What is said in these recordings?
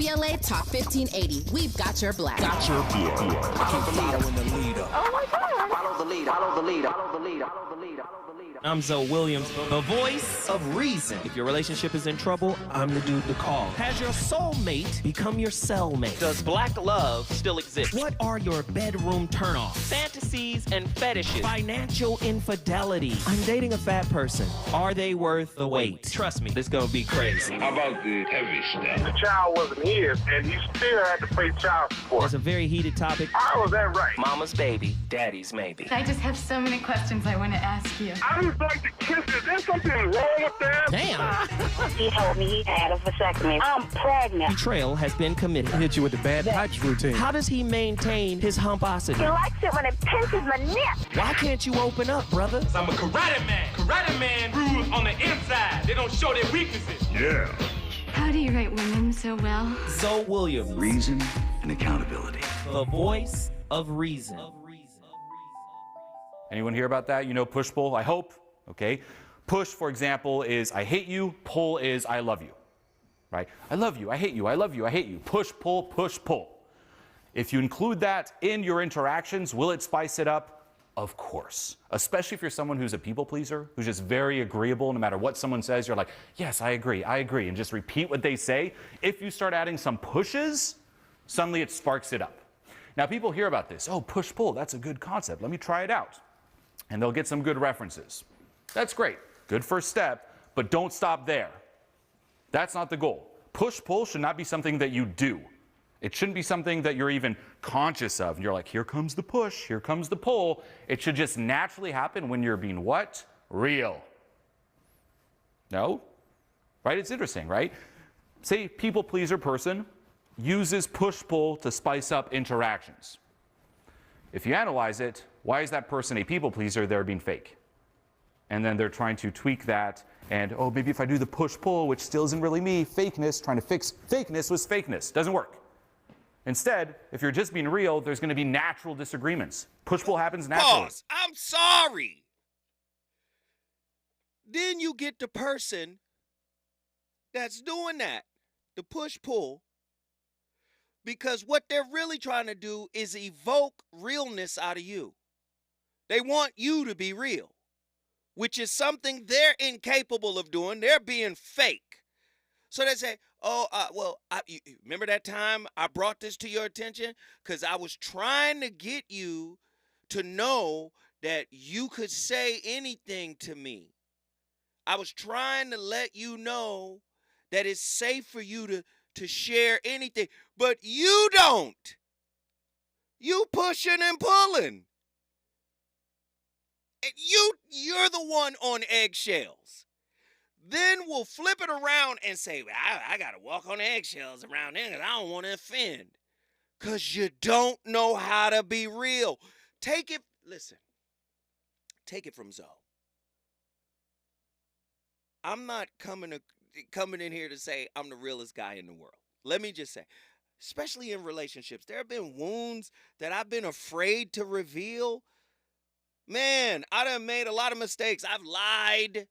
KBLA Talk 1580. We've got your black. Got your black. Following the leader. Oh my God. Follow the leader. Follow the leader. Follow the leader. Follow the leader. I'm Zoe Williams, the voice of reason. If your relationship is in trouble, I'm the dude to call. Has your soulmate become your cellmate? Does black love still exist? What are your bedroom turnoffs? Fantasies and fetishes. Financial infidelity. I'm dating a fat person. Are they worth the wait? Trust me, this gonna be crazy. How about the heavy stuff? The child wasn't his, and he still had to pay child support. It's a very heated topic. How was that right? Mama's baby, daddy's maybe. I just have so many questions I want to ask you. I just like to kiss it. Is there something wrong with that? Damn. He told me he had a vasectomy. I'm pregnant. Betrayal has been committed. Hit you with the bad pipes routine. How does he maintain his humposity? He likes it when it pinches my neck. Why can't you open up, brother? I'm a karate man. Karate man rules on the inside. They don't show their weaknesses. Yeah. How do you write women so well? Zoe Williams, Reason and accountability. the voice of reason. Anyone hear about that? You know, push-pull, I hope. Okay. Push, for example, is I hate you. Pull is I love you. Right? I love you. I hate you. I love you. I hate you. Push, pull, push, pull. If you include that in your interactions, will it spice it up? Of course. Especially if you're someone who's a people pleaser, who's just very agreeable. No matter what someone says, you're like, yes, I agree, and just repeat what they say. If you start adding some pushes, suddenly it sparks it up. Now, people hear about this. Oh, push-pull, that's a good concept. Let me try it out. And they'll get some good references. That's great. Good first step, but don't stop there. That's not the goal. Push-pull should not be something that you do. It shouldn't be something that you're even conscious of. And you're like, here comes the push, here comes the pull. It should just naturally happen when you're being what? Real. No? Right? It's interesting, right? Say people pleaser person uses push-pull to spice up interactions. If you analyze it, why is that person a people pleaser? They're being fake. And then they're trying to tweak that. And, oh, maybe if I do the push-pull, which still isn't really me, fakeness, trying to fix fakeness with fakeness. Doesn't work. Instead, if you're just being real, there's going to be natural disagreements. Push-pull happens naturally. Pause. I'm sorry. Then you get the person that's doing that, the push-pull, because what they're really trying to do is evoke realness out of you. They want you to be real, which is something they're incapable of doing. They're being fake. So they say, oh, you remember that time I brought this to your attention? Because I was trying to get you to know that you could say anything to me. I was trying to let you know that it's safe for you to share anything. But you don't. You pushing and pulling. And you're the one on eggshells. Then we'll flip it around and say, well, I got to walk on eggshells around there because I don't want to offend. Because you don't know how to be real. Take it from Zoe. I'm not coming in here to say I'm the realest guy in the world. Let me just say, especially in relationships, there have been wounds that I've been afraid to reveal. Man, I done made a lot of mistakes. I've lied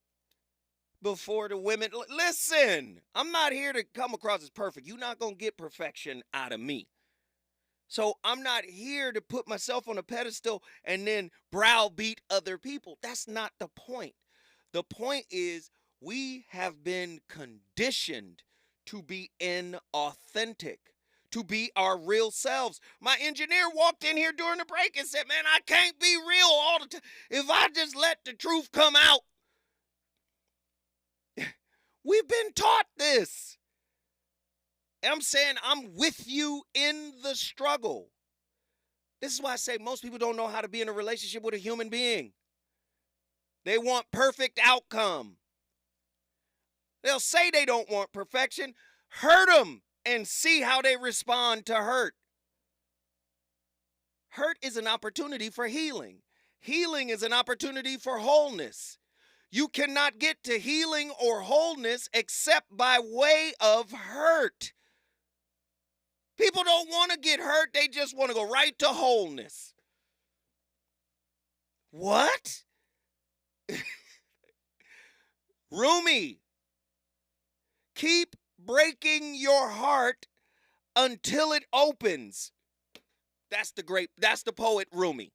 before the women. Listen, I'm not here to come across as perfect. You're not going to get perfection out of me. So I'm not here to put myself on a pedestal and then browbeat other people. That's not the point. The point is we have been conditioned to be inauthentic, to be our real selves. My engineer walked in here during the break and said, man, I can't be real all the time. If I just let the truth come out. We've been taught this. And I'm saying I'm with you in the struggle. This is why I say most people don't know how to be in a relationship with a human being. They want perfect outcome. They'll say they don't want perfection. Hurt them and see how they respond to hurt. Hurt is an opportunity for healing. Healing is an opportunity for wholeness. You cannot get to healing or wholeness except by way of hurt. People don't want to get hurt. They just want to go right to wholeness. What? Rumi, keep breaking your heart until it opens. That's the poet Rumi.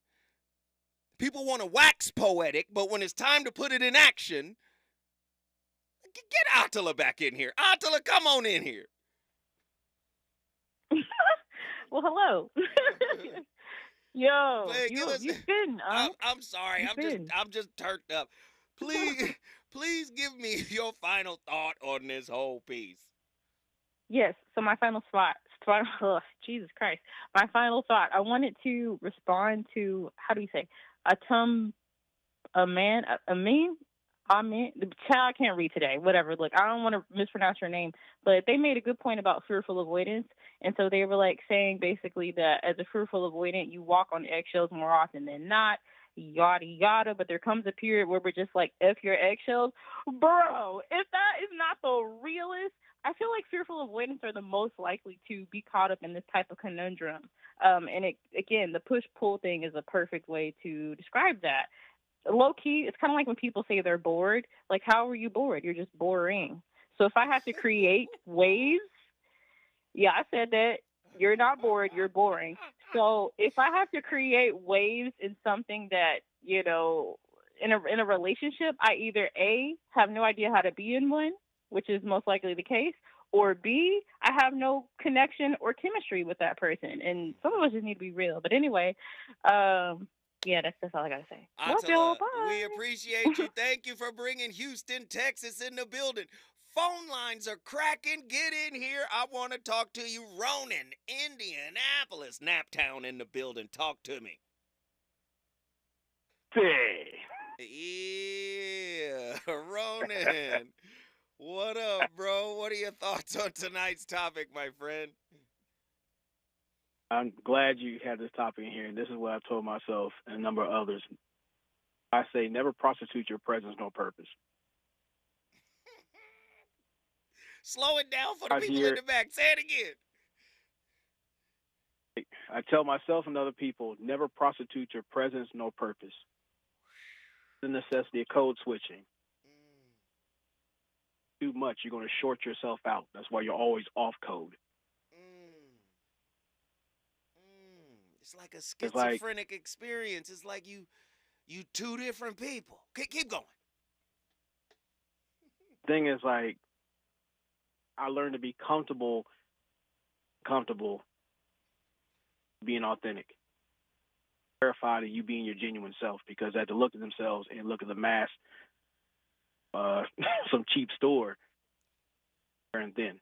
People want to wax poetic, but when it's time to put it in action, get Attila back in here. Attila, come on in here. Well, hello. Yo, Man, you spin, I'm sorry. I'm just turned up. Please give me your final thought on this whole piece. Yes. So my final thought. Jesus Christ. My final thought. I wanted to respond to, how do you say, the child can't read today. Whatever. Look, I don't want to mispronounce your name, but they made a good point about fearful avoidance. And so they were like saying basically that as a fearful avoidant, you walk on eggshells more often than not, yada yada. But there comes a period where we're just like, F your eggshells. Bro, if that is not the realest, I feel like fearful avoidants are the most likely to be caught up in this type of conundrum. And again, the push-pull thing is a perfect way to describe that. Low key, it's kind of like when people say they're bored. Like, how are you bored? You're just boring. So if I have to create waves, yeah, I said that. You're not bored. You're boring. So if I have to create waves in something that, in a relationship, I either A, have no idea how to be in one, which is most likely the case, or B, I have no connection or chemistry with that person. And some of us just need to be real. But anyway, yeah, that's all I gotta say. Love y'all. Bye. We appreciate you. Thank you for bringing Houston, Texas in the building. Phone lines are cracking. Get in here. I want to talk to you. Ronan, Indianapolis, Naptown in the building. Talk to me. Yeah, Ronan. What up, bro? What are your thoughts on tonight's topic, my friend? I'm glad you had this topic in here, and this is what I've told myself and a number of others. I say never prostitute your presence nor purpose. Slow it down for the people in the back. Say it again. I tell myself and other people, never prostitute your presence nor purpose. The necessity of code switching. Too much, you're going to short yourself out. That's why you're always off code. It's like a schizophrenic experience. It's like you two different people. Keep going. Thing is, like, I learned to be comfortable being authentic. Terrified of you being your genuine self, because they had to look at themselves and look at the mask, some cheap store, and then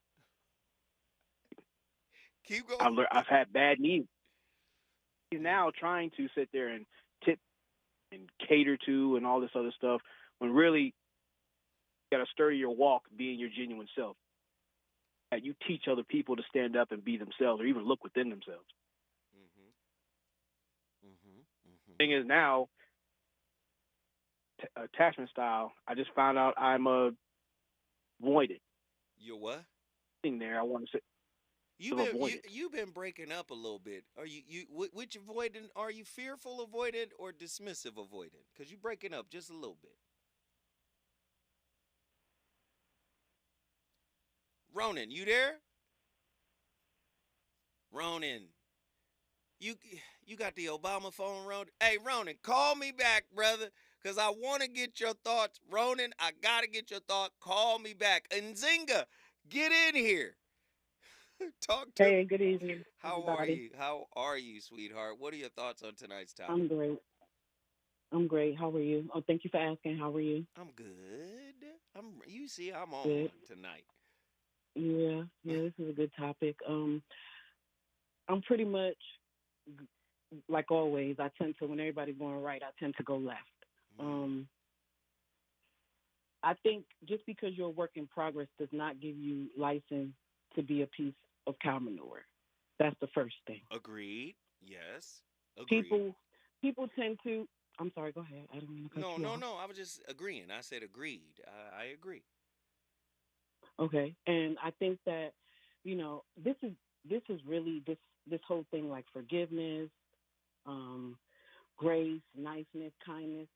keep going. I've had bad needs. Now trying to sit there and tip and cater to and all this other stuff, when really you got to stir your walk, being your genuine self. That you teach other people to stand up and be themselves, or even look within themselves. Thing is now, attachment style, I just found out I'm avoided. You're what? Sitting there, I want to sit. You've been breaking up a little bit. Are you which avoidant are you? Fearful avoidant or dismissive avoidant? Because you're breaking up just a little bit. Ronan, you there? Ronan, you got the Obama phone, Ronan? Hey, Ronan, call me back, brother, because I want to get your thoughts. Ronan, I got to get your thought. Call me back. Nzinga, get in here. Talk to me. Good evening. How are you? How are you, sweetheart? What are your thoughts on tonight's topic? I'm great. How are you? Oh, thank you for asking. How are you? I'm good. I'm on good. Tonight. Yeah, this is a good topic. I'm pretty much, like always, I tend to, when everybody's going right, I tend to go left. I think just because you're a work in progress does not give you license to be a piece of cow manure. That's the first thing. Agreed. Yes. Agreed. People tend to. I'm sorry. Go ahead. I don't mean to cut you off. No. I was just agreeing. I said agreed. I agree. Okay, and I think that this is really this whole thing, like forgiveness, grace, niceness, kindness.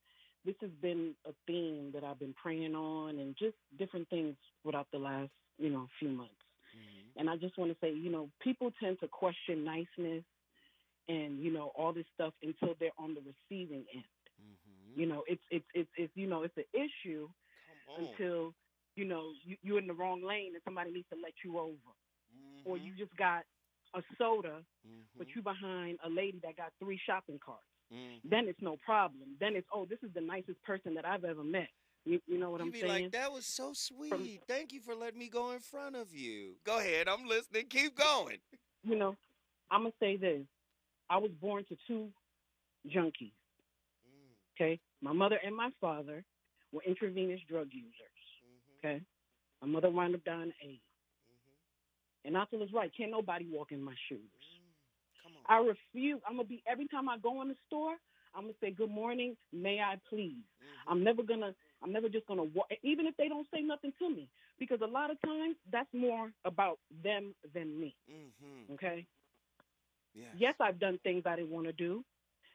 This has been a theme that I've been praying on, and just different things throughout the last few months. And I just want to say, people tend to question niceness and, all this stuff until they're on the receiving end. It's an issue until, you're in the wrong lane and somebody needs to let you over. Or you just got a soda, but you behind a lady that got 3 shopping carts. Then it's no problem. Then it's, this is the nicest person that I've ever met. You know what I'm saying? Like, that was so sweet. Thank you for letting me go in front of you. Go ahead. I'm listening. Keep going. I'm going to say this. I was born to 2 junkies. Okay? My mother and my father were intravenous drug users. Okay? My mother wound up dying of AIDS. And Atul is right. Can't nobody walk in my shoes. Come on. I refuse. I'm going to be, every time I go in the store, I'm going to say, good morning, may I please. I'm never just going to walk, even if they don't say nothing to me. Because a lot of times, that's more about them than me. Okay? Yes, I've done things I didn't want to do.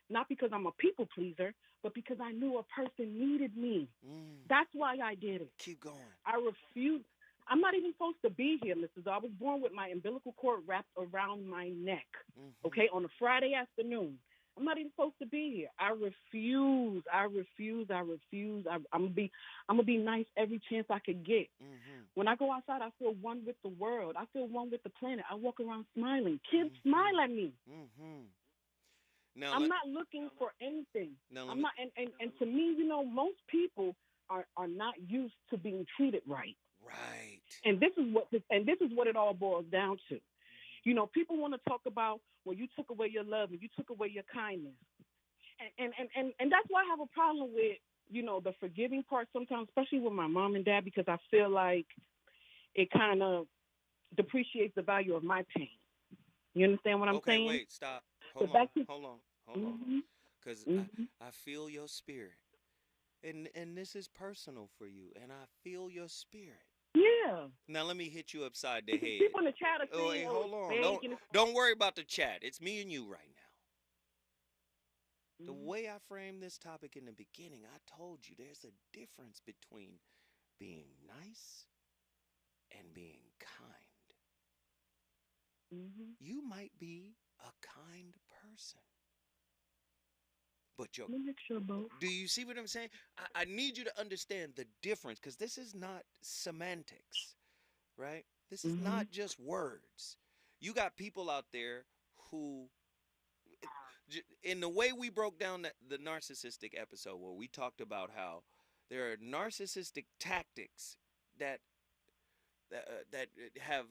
Not because I'm a people pleaser, but because I knew a person needed me. That's why I did it. Keep going. I refuse. I'm not even supposed to be here, Mrs. I was born with my umbilical cord wrapped around my neck, okay, on a Friday afternoon. I'm not even supposed to be here. I refuse. I'm gonna be nice every chance I could get. When I go outside, I feel one with the world. I feel one with the planet. I walk around smiling. Kids smile at me. Now, I'm not looking for anything. I'm not, and to me, most people are not used to being treated right. Right. And this is what it all boils down to. People want to talk about, well, you took away your love and you took away your kindness. And that's why I have a problem with, the forgiving part sometimes, especially with my mom and dad, because I feel like it kind of depreciates the value of my pain. You understand what I'm saying? Okay, wait, stop. Hold on. Because I feel your spirit. And this is personal for you, and I feel your spirit. Yeah. Now let me hit you upside the head. People in the chat are saying, wait, hold on. Don't worry about the chat. It's me and you right now. The way I framed this topic in the beginning, I told you there's a difference between being nice and being kind. You might be a kind person. But do you see what I'm saying? I need you to understand the difference, because this is not semantics, right? This is not just words. You got people out there who, in the way we broke down the narcissistic episode, where we talked about how there are narcissistic tactics that have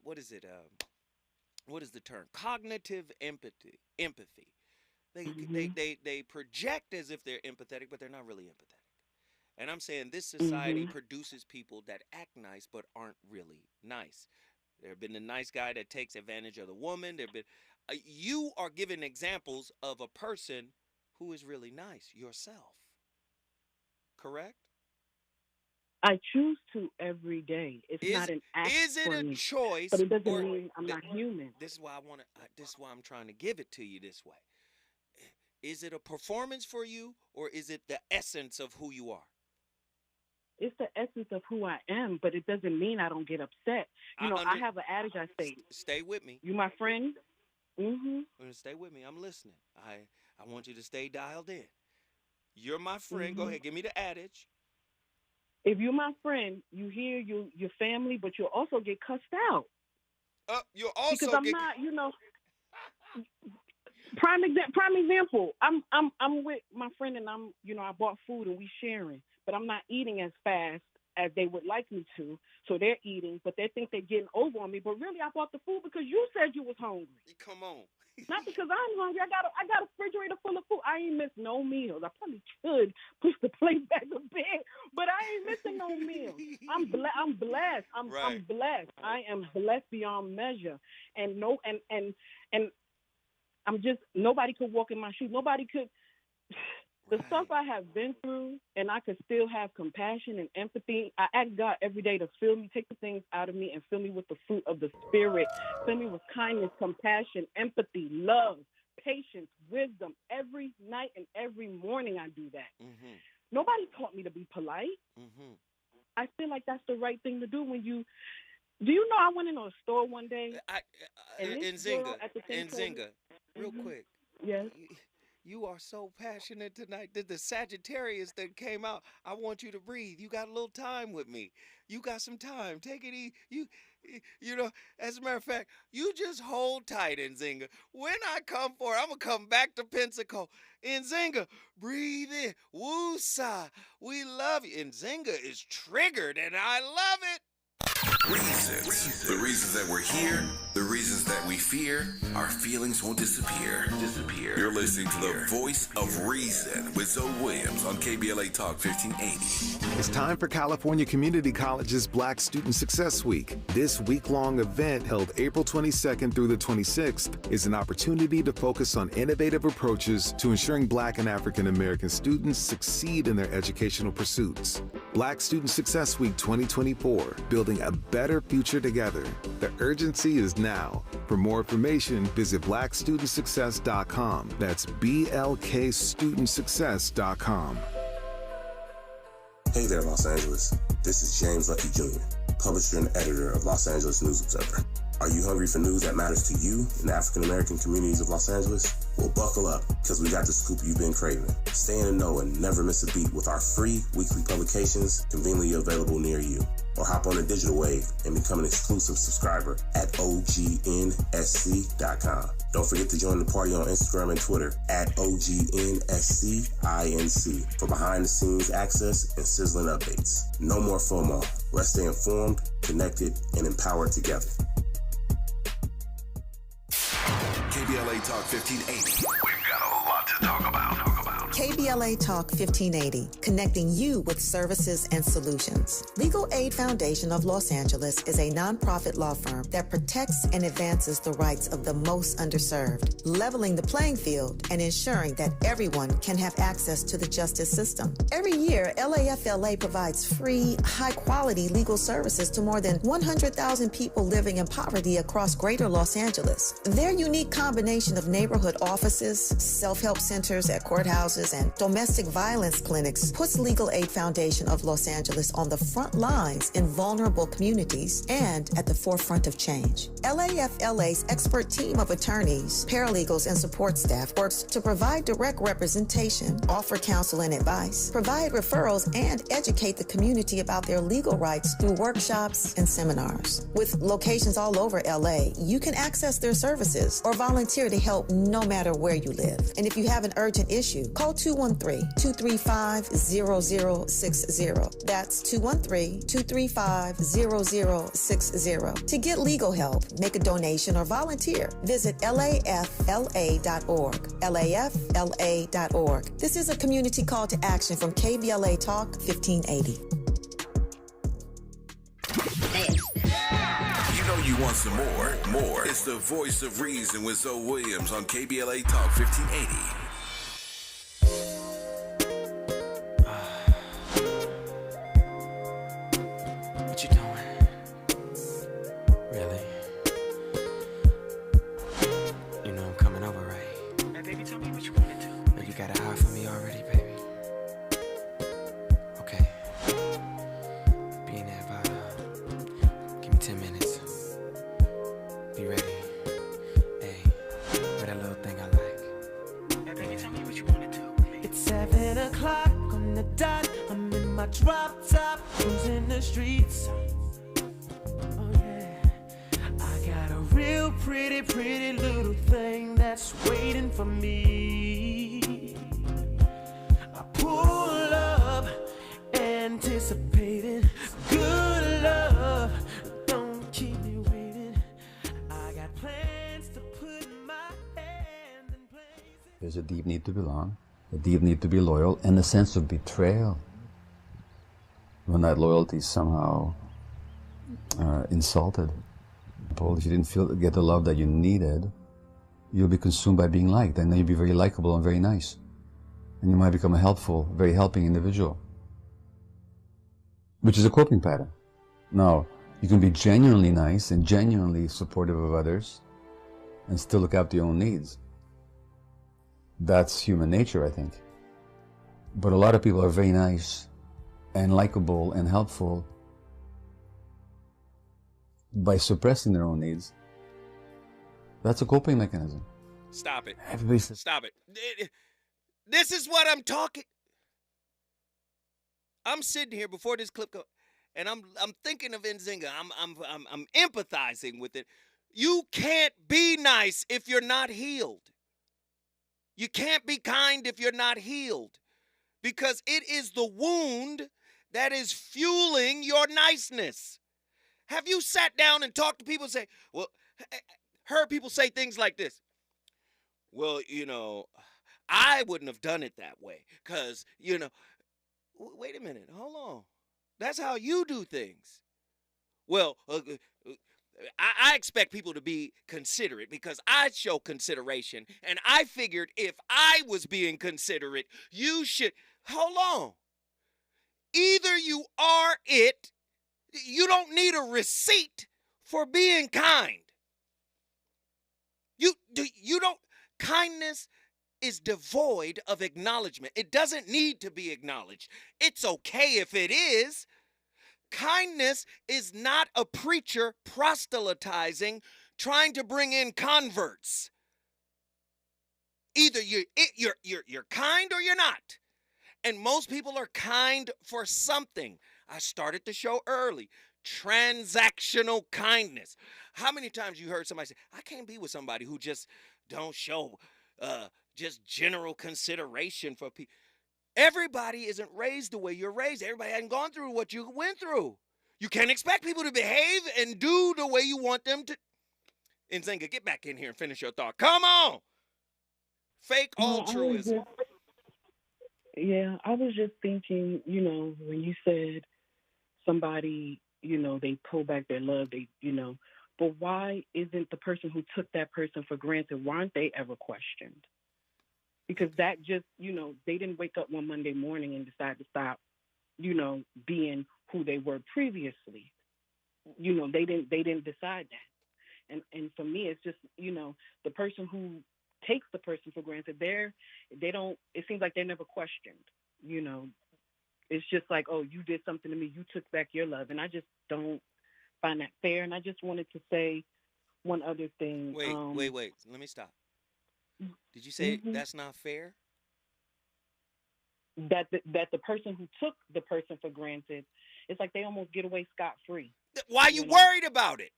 what is the term? Cognitive empathy. They project as if they're empathetic, but they're not really empathetic. And I'm saying this society produces people that act nice but aren't really nice. There have been the nice guy that takes advantage of the woman. You are giving examples of a person who is really nice yourself. Correct? I choose to every day. It's not an act. Is it a choice? But it doesn't mean I'm not human. This is why this is why I'm trying to give it to you this way. Is it a performance for you, or is it the essence of who you are? It's the essence of who I am, but it doesn't mean I don't get upset. I have an adage I say. Stay with me. You my friend? Stay with me. I'm listening. I want you to stay dialed in. You're my friend. Go ahead. Give me the adage. If you're my friend, you hear your family, but you'll also get cussed out. You'll also because I'm not, Prime example. I'm with my friend and I bought food and we sharing, but I'm not eating as fast as they would like me to. So they're eating, but they think they're getting over on me. But really, I bought the food because you said you was hungry. Come on. Not because I'm hungry. I got a refrigerator full of food. I ain't missed no meals. I probably could push the plate back a bit, but I ain't missing no meals. I'm blessed. I'm blessed. I am blessed beyond measure. And I'm just, nobody could walk in my shoes. Nobody could. The stuff I have been through, and I could still have compassion and empathy. I ask God every day to fill me, take the things out of me, and fill me with the fruit of the Spirit. Fill me with kindness, compassion, empathy, love, patience, wisdom. Every night and every morning I do that. Nobody taught me to be polite. I feel like that's the right thing to do when Do you know I went into a store one day? In Zinga, real quick. Yes. You are so passionate tonight. The Sagittarius that came out. I want you to breathe. You got a little time with me. You got some time. Take it easy. You know, as a matter of fact, you just hold tight, Nzinga. When I come for it, I'm going to come back to Pensacola. Nzinga, breathe in. Woo-sa. We love you. Nzinga is triggered, and I love it. Reasons. The reasons that we're here, the reasons that we fear, our feelings won't disappear. You're listening to the voice of reason with Zoe Williams on KBLA Talk 1580. It's time for California Community College's Black Student Success Week. This week-long event held April 22nd through the 26th is an opportunity to focus on innovative approaches to ensuring Black and African American students succeed in their educational pursuits. Black Student Success Week 2024, building a better future together. The urgency is now. For more information, visit blackstudentsuccess.com. That's blkstudentsuccess.com. Hey there, Los Angeles. This is James Lucky Jr., publisher and editor of Los Angeles News Observer. Are you hungry for news that matters to you in the African American communities of Los Angeles? Well, buckle up, because we got the scoop you've been craving. Stay in the know and never miss a beat with our free weekly publications conveniently available near you. Or hop on the digital wave and become an exclusive subscriber at OGNSC.com. Don't forget to join the party on Instagram and Twitter at OGNSCINC for behind-the-scenes access and sizzling updates. No more FOMO. Let's stay informed, connected, and empowered together. KBLA Talk 1580. We've got a lot to talk about. KBLA Talk 1580, connecting you with services and solutions. Legal Aid Foundation of Los Angeles is a nonprofit law firm that protects and advances the rights of the most underserved, leveling the playing field and ensuring that everyone can have access to the justice system. Every year, LAFLA provides free, high-quality legal services to more than 100,000 people living in poverty across greater Los Angeles. Their unique combination of neighborhood offices, self-help centers at courthouses, and domestic violence clinics puts Legal Aid Foundation of Los Angeles on the front lines in vulnerable communities and at the forefront of change. LAFLA's expert team of attorneys, paralegals, and support staff works to provide direct representation, offer counsel and advice, provide referrals, and educate the community about their legal rights through workshops and seminars. With locations all over LA, you can access their services or volunteer to help no matter where you live. And if you have an urgent issue, call 213-235-0060. That's 213-235-0060. To get legal help, make a donation, or volunteer, visit LAFLA.org. LAFLA.org. This is a community call to action from KBLA Talk 1580. You know you want some more. It's the voice of reason with Zoe Williams on KBLA Talk 1580. What you doing? Really? You know I'm coming over, right? Hey, baby, tell me what you want to do. Now you got an eye for me already, baby. Okay. Be in there about, give me 10 minutes. Be ready. Hey, for that little thing I like. Hey, baby, tell me what you want to do. It's 7 o'clock on the dot. I'm in my drop top, cruising the streets. Oh yeah, I got a real pretty little thing that's waiting for me. I pull up, anticipating good love. Don't keep me waiting. I got plans to put my hand in place. There's a deep need to belong, a deep need to be loyal, and a sense of betrayal. When that loyalty is somehow insulted. If you didn't get the love that you needed, you'll be consumed by being liked, and then you'll be very likable and very nice. And you might become a helpful, very helping individual, which is a coping pattern. Now, you can be genuinely nice and genuinely supportive of others and still look after your own needs. That's human nature, I think. But a lot of people are very nice and likable and helpful by suppressing their own needs, that's a coping mechanism. Stop it. Everybody says, Stop it. This is what I'm talking. I'm sitting here before this clip goes, and I'm thinking of Nzinga. I'm empathizing with it. You can't be nice if you're not healed. You can't be kind if you're not healed, because it is the wound that is fueling your niceness. Have you sat down and talked to people and say, well, heard people say things like this? Well, I wouldn't have done it that way because, wait a minute, hold on. That's how you do things. Well, I expect people to be considerate because I show consideration, and I figured if I was being considerate, you should. Hold on. Either you are it, you don't need a receipt for being kind. You don't. Kindness is devoid of acknowledgement. It doesn't need to be acknowledged. It's okay if it is. Kindness is not a preacher proselytizing, trying to bring in converts. Either you're kind or you're not. And most people are kind for something. I started the show early. Transactional kindness. How many times you heard somebody say, I can't be with somebody who just don't show just general consideration for people. Everybody isn't raised the way you're raised. Everybody hasn't gone through what you went through. You can't expect people to behave and do the way you want them to. Nzinga, get back in here and finish your thought. Come on. Fake altruism. I was just thinking, when you said somebody, they pull back their love, but why isn't the person who took that person for granted, why aren't they ever questioned? Because that just, they didn't wake up one Monday morning and decide to stop, being who they were previously. They didn't decide that. And for me, it's just, the person who takes the person for granted, it seems like they're never questioned. It's just like, oh, you did something to me, you took back your love. And I just don't find that fair. And I just wanted to say one other thing. Wait. Let me stop. Did you say that's not fair? That the person who took the person for granted, it's like they almost get away scot-free. Why are you worried about it?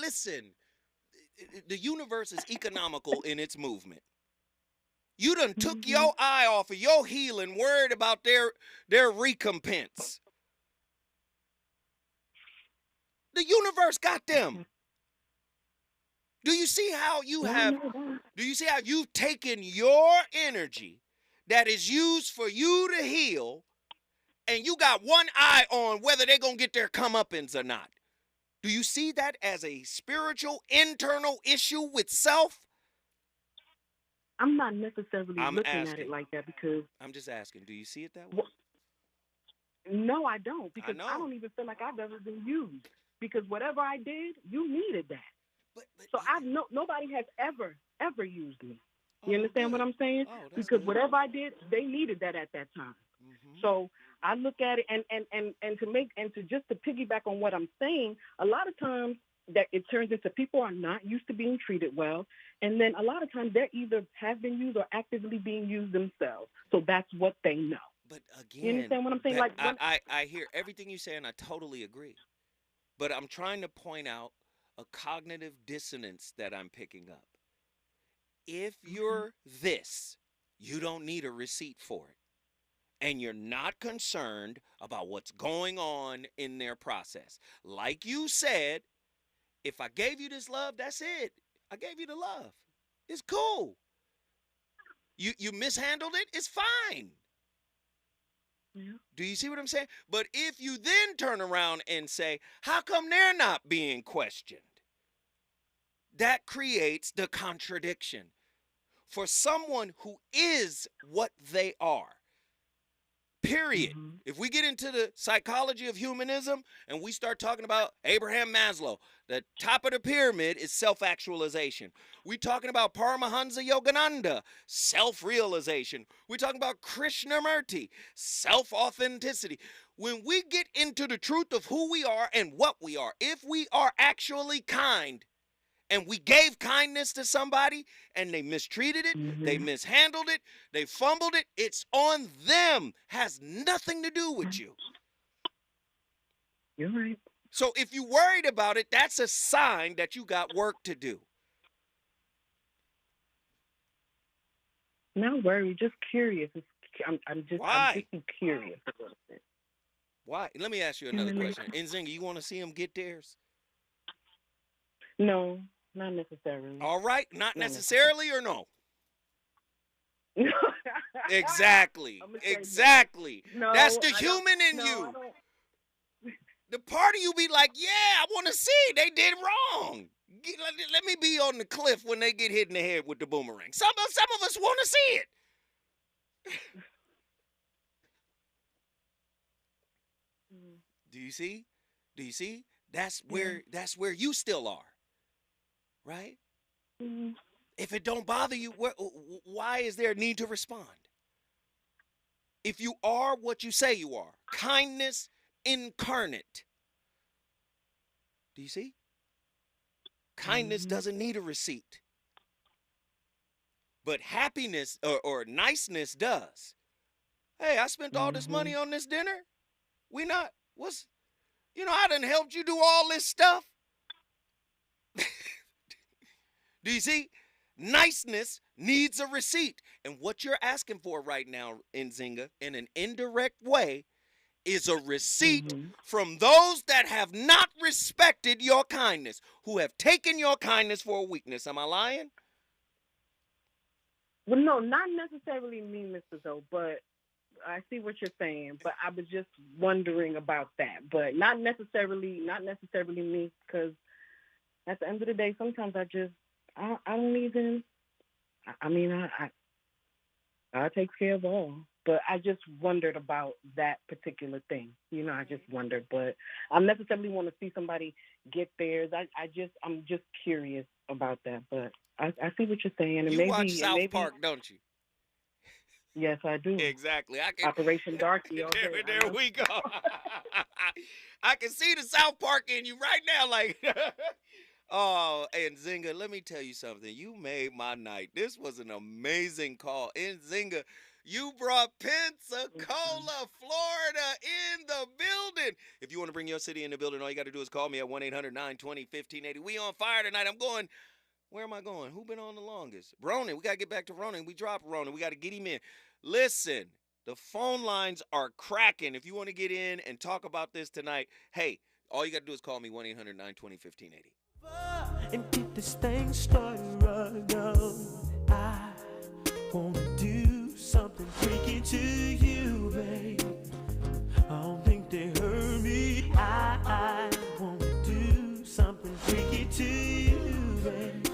Listen, the universe is economical in its movement. You done took your eye off of your healing, worried about their recompense. The universe got them. Do you see how you've taken your energy that is used for you to heal, and you got one eye on whether they're going to get their comeuppance or not? Do you see that as a spiritual internal issue with self? I'm not necessarily looking at it like that because... I'm just asking, do you see it that way? No, I don't, because I don't even feel like I've ever been used. Because whatever I did, you needed that. So nobody has ever used me. You understand what I'm saying? Because whatever I did, they needed that at that time. So I look at it and to piggyback on what I'm saying, a lot of times that it turns into people are not used to being treated well. And then a lot of times they either have been used or actively being used themselves. So that's what they know. But again, you understand what I'm saying? I hear everything you say and I totally agree. But I'm trying to point out a cognitive dissonance that I'm picking up. If you're this, you don't need a receipt for it. And you're not concerned about what's going on in their process. Like you said, if I gave you this love, that's it. I gave you the love. It's cool. You mishandled it, it's fine. Yeah. Do you see what I'm saying? But if you then turn around and say, how come they're not being questioned? That creates the contradiction. For someone who is what they are, period. If we get into the psychology of humanism and we start talking about Abraham Maslow, the top of the pyramid is self-actualization. We're talking about Paramahansa Yogananda, self-realization. We're talking about Krishnamurti, self-authenticity. When we get into the truth of who we are and what we are, if we are actually kind, and we gave kindness to somebody and they mistreated it, they mishandled it, they fumbled it, it's on them. Has nothing to do with you. You're right. So if you worried about it, that's a sign that you got work to do. Not worried, just curious. I'm just curious a little bit. Why? Let me ask you another question. Nzinga, you want to see them get theirs? No, not necessarily. All right, not necessarily or no? Exactly. No, That's the human in you. The part of you be like, yeah, I want to see. They did wrong. Let me be on the cliff when they get hit in the head with the boomerang. Some of us want to see it. Do you see? Do you see? That's where you still are. Right? If it don't bother you, why is there a need to respond? If you are what you say you are, kindness incarnate. Do you see? Kindness doesn't need a receipt. But happiness or niceness does. Hey, I spent all this money on this dinner. I done helped you do all this stuff. Do you see? Niceness needs a receipt. And what you're asking for right now, Nzinga, in an indirect way, is a receipt from those that have not respected your kindness, who have taken your kindness for a weakness. Am I lying? Well, no, not necessarily me, Mr. Zoe, but I see what you're saying. But I was just wondering about that. But not necessarily me, because at the end of the day, sometimes I don't even. I take care of all. But I just wondered about that particular thing. I just wondered. But I necessarily want to see somebody get theirs. I'm just curious about that. But I see what you're saying. And you watch South Park, don't you? Yes, I do. Exactly. Operation Darky. There we go. I can see the South Park in you right now. Like, oh, and Nzinga, let me tell you something. You made my night. This was an amazing call. And Nzinga, you brought Pensacola, Florida in the building. If you want to bring your city in the building, all you got to do is call me at 1-800-920-1580. We on fire tonight. I'm going. Where am I going? Who been on the longest? Ronan. We got to get back to Ronan. We dropped Ronan. We got to get him in. Listen, the phone lines are cracking. If you want to get in and talk about this tonight, hey, all you got to do is call me 1-800-920-1580. And get this thing started right now. I want to do something freaky to you, babe. I don't think they heard me. I want to do something freaky to you, babe.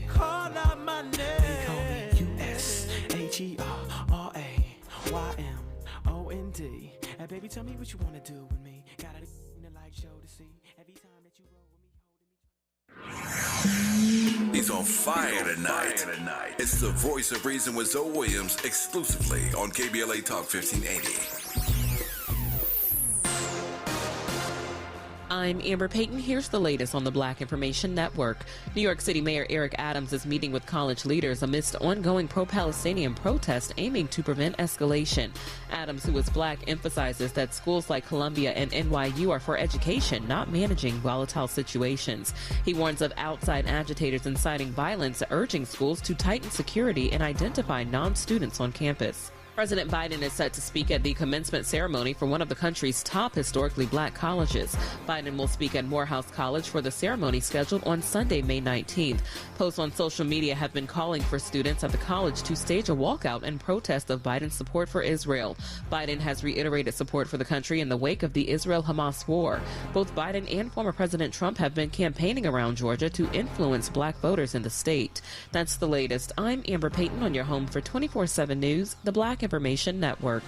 Call out my name. They call me USHERRAYMOND. And baby, tell me what you want to do with me. Got a light show to see every time that you roll with me. He's on fire tonight. It's the Voice of Reason with Zoe Williams, exclusively on KBLA Talk 1580. I'm Amber Payton. Here's the latest on the Black Information Network. New York City Mayor Eric Adams is meeting with college leaders amidst ongoing pro-Palestinian protests aiming to prevent escalation. Adams, who is black, emphasizes that schools like Columbia and NYU are for education, not managing volatile situations. He warns of outside agitators inciting violence, urging schools to tighten security and identify non-students on campus. President Biden is set to speak at the commencement ceremony for one of the country's top historically black colleges. Biden will speak at Morehouse College for the ceremony scheduled on Sunday, May 19th. Posts on social media have been calling for students at the college to stage a walkout in protest of Biden's support for Israel. Biden has reiterated support for the country in the wake of the Israel-Hamas war. Both Biden and former President Trump have been campaigning around Georgia to influence black voters in the state. That's the latest. I'm Amber Payton on your home for 24/7 News, the Black Information Network.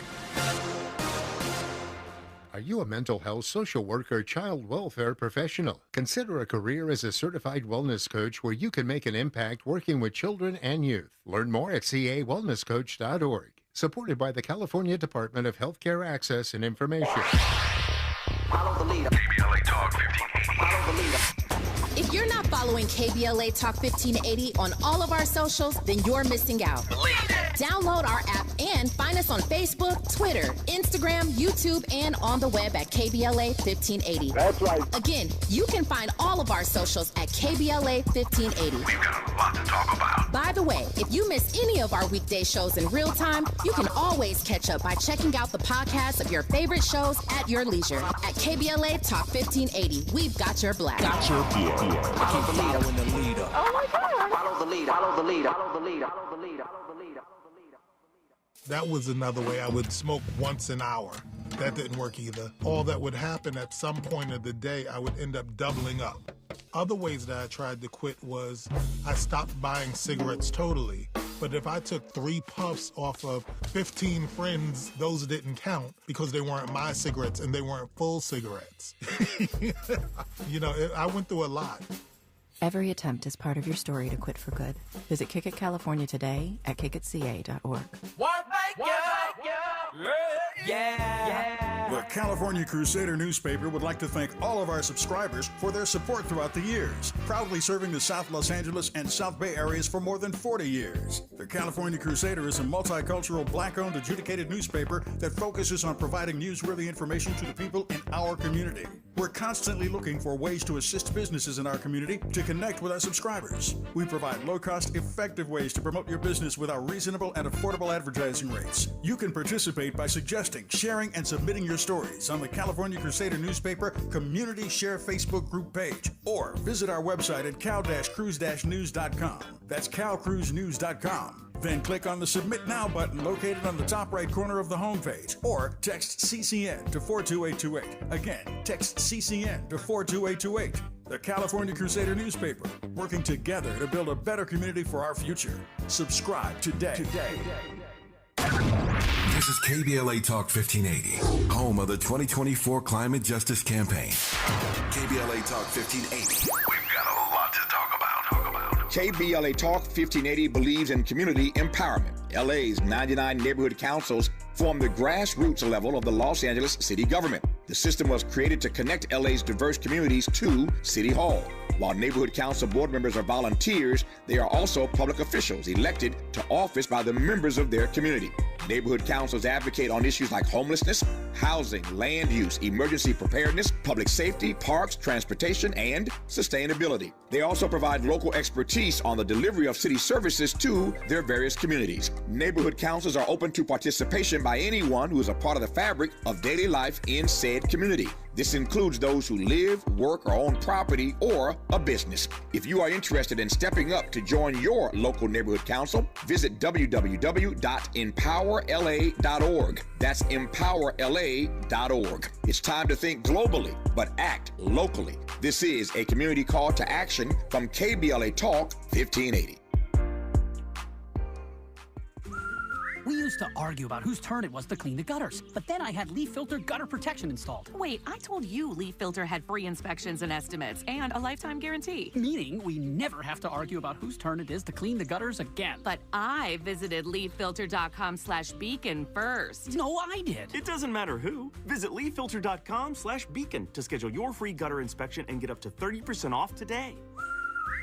Are you a mental health, social worker, child welfare professional? Consider a career as a certified wellness coach where you can make an impact working with children and youth. Learn more at cawellnesscoach.org. Supported by the California Department of Healthcare Access and Information. Follow the leader. KBLA Talk 1580. Follow the leader. If you're not following KBLA Talk 1580 on all of our socials, then you're missing out. Download our app and find us on Facebook, Twitter, Instagram, YouTube, and on the web at KBLA 1580. That's right. Again, you can find all of our socials at KBLA 1580. We've got a lot to talk about. By the way, if you miss any of our weekday shows in real time, you can always catch up by checking out the podcast of your favorite shows at your leisure. At KBLA Talk 1580, we've got your black. Got your black. Keep following the leader. Oh my God. Follow the leader. Follow the leader. Follow the leader. Follow the leader. Follow the leader. That was another way I would smoke once an hour. That didn't work either. All that would happen at some point of the day, I would end up doubling up. Other ways that I tried to quit was I stopped buying cigarettes totally. But if I took 3 puffs off of 15 friends, those didn't count because they weren't my cigarettes and they weren't full cigarettes. You know, I went through a lot. Every attempt is part of your story to quit for good. Visit Kick It California today at kickitca.org. The California Crusader newspaper would like to thank all of our subscribers for their support throughout the years, proudly serving the South Los Angeles and South Bay areas for more than 40 years. The California Crusader is a multicultural, black-owned, adjudicated newspaper that focuses on providing newsworthy information to the people in our community. We're constantly looking for ways to assist businesses in our community to connect with our subscribers. We provide low-cost, effective ways to promote your business with our reasonable and affordable advertising rates. You can participate by suggesting, sharing, and submitting your stories on the California Crusader newspaper Community Share Facebook group page, or visit our website at cal-cruise-news.com. That's calcruisenews.com. Then click on the Submit Now button located on the top right corner of the homepage, or text CCN to 42828. Again, text CCN to 42828. The California Crusader newspaper, working together to build a better community for our future. Subscribe today. This is KBLA Talk 1580, home of the 2024 Climate Justice Campaign. KBLA Talk 1580. We've got a lot to talk about. KBLA Talk 1580 believes in community empowerment. LA's 99 neighborhood councils form the grassroots level of the Los Angeles city government. The system was created to connect LA's diverse communities to City Hall. While neighborhood council board members are volunteers, they are also public officials elected to office by the members of their community. Neighborhood councils advocate on issues like homelessness, housing, land use, emergency preparedness, public safety, parks, transportation, and sustainability. They also provide local expertise on the delivery of city services to their various communities. Neighborhood councils are open to participation by anyone who is a part of the fabric of daily life in said community. This includes those who live, work, or own property or a business. If you are interested in stepping up to join your local neighborhood council, visit www.empowerla.org. That's empowerla.org. It's time to think globally, but act locally. This is a community call to action from KBLA Talk 1580. We used to argue about whose turn it was to clean the gutters, but then I had Leaf Filter gutter protection installed. Wait, I told you Leaf Filter had free inspections and estimates and a lifetime guarantee. Meaning we never have to argue about whose turn it is to clean the gutters again. But I visited leaffilter.com/beacon first. No, I did. It doesn't matter who. Visit leaffilter.com/beacon to schedule your free gutter inspection and get up to 30% off today.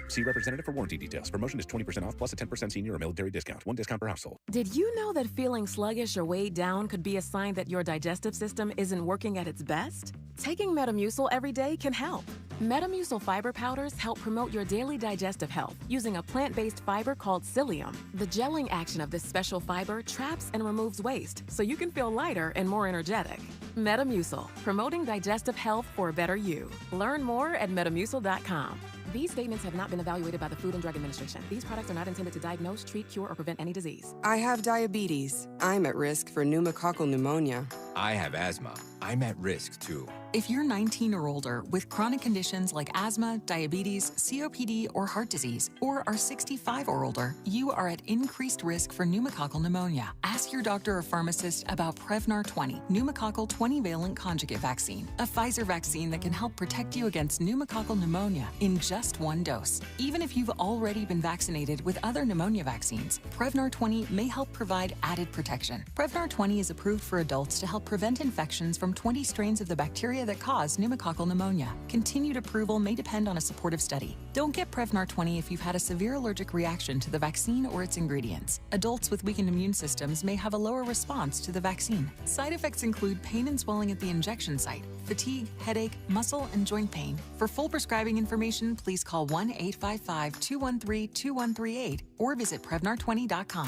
See representative for warranty details. Promotion is 20% off plus a 10% senior or military discount. 1 discount per household. Did you know that feeling sluggish or weighed down could be a sign that your digestive system isn't working at its best? Taking Metamucil every day can help. Metamucil fiber powders help promote your daily digestive health using a plant-based fiber called psyllium. The gelling action of this special fiber traps and removes waste so you can feel lighter and more energetic. Metamucil, promoting digestive health for a better you. Learn more at metamucil.com. These statements have not been evaluated by the Food and Drug Administration. These products are not intended to diagnose, treat, cure, or prevent any disease. I have diabetes. I'm at risk for pneumococcal pneumonia. I have asthma. I'm at risk too. If you're 19 or older with chronic conditions like asthma, diabetes, COPD, or heart disease, or are 65 or older, you are at increased risk for pneumococcal pneumonia. Ask your doctor or pharmacist about Prevnar 20, pneumococcal 20-valent conjugate vaccine, a Pfizer vaccine that can help protect you against pneumococcal pneumonia in just one dose. Even if you've already been vaccinated with other pneumonia vaccines, Prevnar 20 may help provide added protection. Prevnar 20 is approved for adults to help prevent infections from 20 strains of the bacteria that cause pneumococcal pneumonia. Continued approval may depend on a supportive study. Don't get Prevnar 20 if you've had a severe allergic reaction to the vaccine or its ingredients. Adults with weakened immune systems may have a lower response to the vaccine. Side effects include pain and swelling at the injection site, fatigue, headache, muscle, and joint pain. For full prescribing information, please call 1-855-213-2138 or visit Prevnar20.com.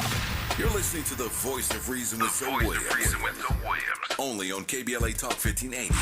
You're listening to The Voice of Reason with Zoe Williams. Only on KBLA Talk 1580.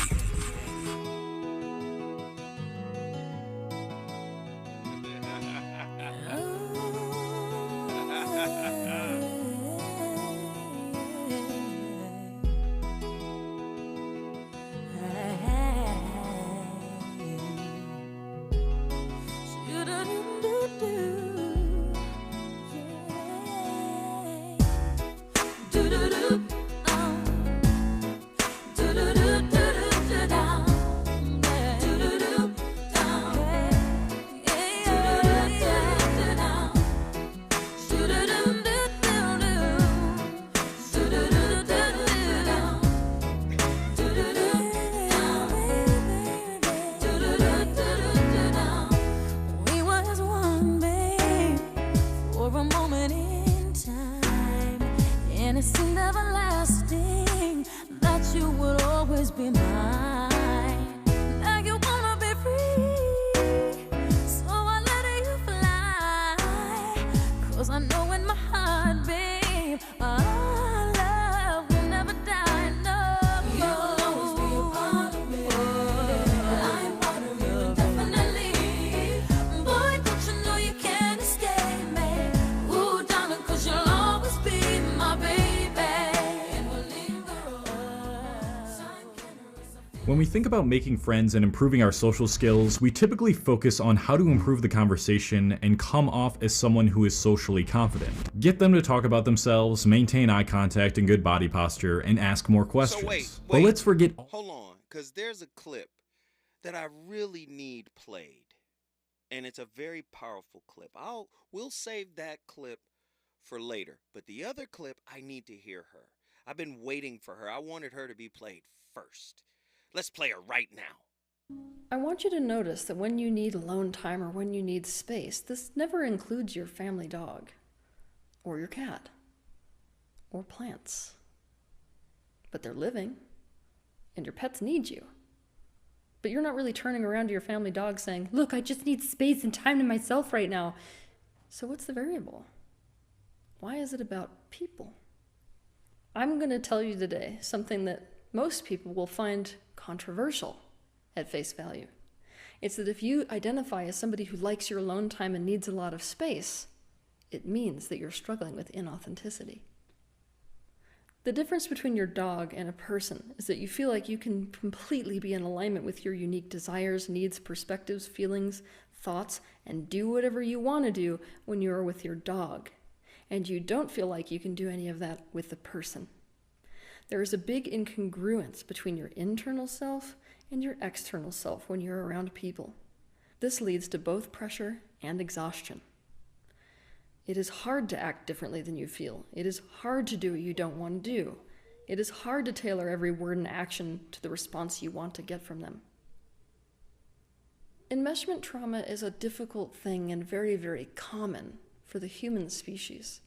When we think about making friends and improving our social skills, we typically focus on how to improve the conversation and come off as someone who is socially confident. Get them to talk about themselves, maintain eye contact and good body posture, and ask more questions. So wait. But let's forget... Hold on, because there's a clip that I really need played, and it's a very powerful clip. We'll save that clip for later, but the other clip, I need to hear her. I've been waiting for her. I wanted her to be played first. Let's play her right now. I want you to notice that when you need alone time or when you need space, this never includes your family dog, or your cat, or plants. But they're living, and your pets need you. But you're not really turning around to your family dog saying, "Look, I just need space and time to myself right now." So what's the variable? Why is it about people? I'm going to tell you today something that most people will find controversial at face value. It's that if you identify as somebody who likes your alone time and needs a lot of space, it means that you're struggling with inauthenticity. The difference between your dog and a person is that you feel like you can completely be in alignment with your unique desires, needs, perspectives, feelings, thoughts, and do whatever you want to do when you are with your dog. And you don't feel like you can do any of that with the person. There is a big incongruence between your internal self and your external self when you're around people. This leads to both pressure and exhaustion. It is hard to act differently than you feel. It is hard to do what you don't want to do. It is hard to tailor every word and action to the response you want to get from them. Enmeshment trauma is a difficult thing and very, very common for the human species.